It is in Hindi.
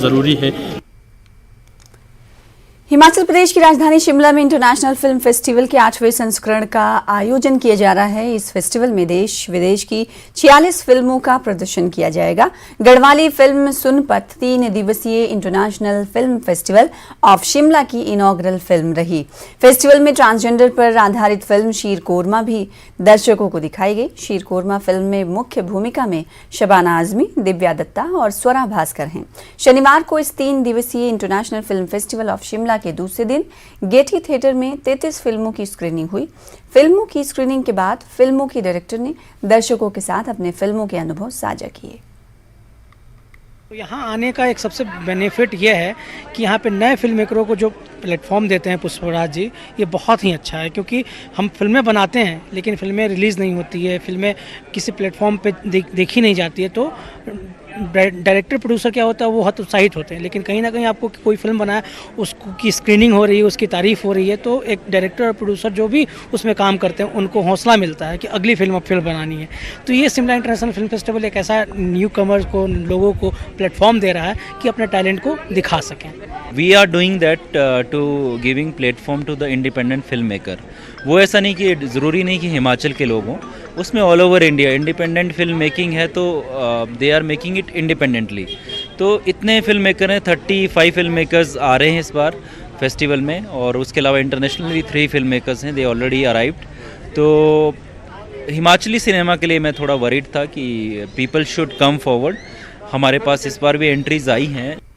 ज़रूरी है। हिमाचल प्रदेश की राजधानी शिमला में इंटरनेशनल फिल्म फेस्टिवल के 8वें संस्करण का आयोजन किया जा रहा है। इस फेस्टिवल में देश विदेश की 46 फिल्मों का प्रदर्शन किया जाएगा। गढ़वाली फिल्म सुनपत 3 दिवसीय international film festival of Shimla की इनॉग्रल फिल्म रही। फेस्टिवल में ट्रांसजेंडर पर आधारित फिल्म शीर कोरमा भी दर्शकों को दिखाई गई। शीर कोरमा फिल्म में मुख्य भूमिका में शबाना आजमी, दिव्या दत्ता और स्वरा भास्कर हैं। शनिवार को इस 3 दिवसीय international film festival of Shimla के दूसरे दिन गेटी थिएटर में 33 फिल्मों की स्क्रीनिंग हुई। फिल्मों की स्क्रीनिंग के बाद फिल्मों की डायरेक्टर ने दर्शकों के साथ अपने फिल्मों के अनुभव साझा किए। तो यहाँ आने का एक सबसे बेनिफिट ये है कि यहाँ पे नए फिल्म मेकरों को जो प्लेटफॉर्म देते हैं पुष्पराज जी, ये बहुत ही अच्छा है, क्योंकि हम फिल्में बनाते हैं लेकिन फिल्में रिलीज़ नहीं होती है, फिल्में किसी प्लेटफॉर्म पे देखी नहीं जाती है। तो डायरेक्टर प्रोड्यूसर क्या होता है, वो बहुत उत्साहित होते हैं, लेकिन कहीं ना कहीं आपको कोई फिल्म बनाया, उसको की स्क्रीनिंग हो रही है, उसकी तारीफ हो रही है, तो एक डायरेक्टर और प्रोड्यूसर जो भी उसमें काम करते हैं उनको हौसला मिलता है कि अगली फिल्म अब फिल्म बनानी है। तो ये शिमला इंटरनेशनल फिल्म फेस्टिवल एक ऐसा न्यू कमर्स को, लोगों को प्लेटफॉर्म दे रहा है कि अपने टैलेंट को दिखा सकें। We are doing that to giving platform to the independent film maker. वो ऐसा नहीं कि ज़रूरी नहीं कि हिमाचल के लोग हों, उसमें all over India independent film making है, तो they are making it independently. तो इतने फिल्म मेकर हैं, 35 फिल्म मेकर्स आ रहे हैं इस बार फेस्टिवल में, और उसके अलावा इंटरनेशनल भी 3 फिल्म मेकर्स हैं, दे ऑलरेडी अराइव्ड। तो हिमाचली सिनेमा के लिए मैं थोड़ा वरीड था कि पीपल शुड कम फॉरवर्ड। हमारे पास इस बार भी एंट्रीज आई हैं।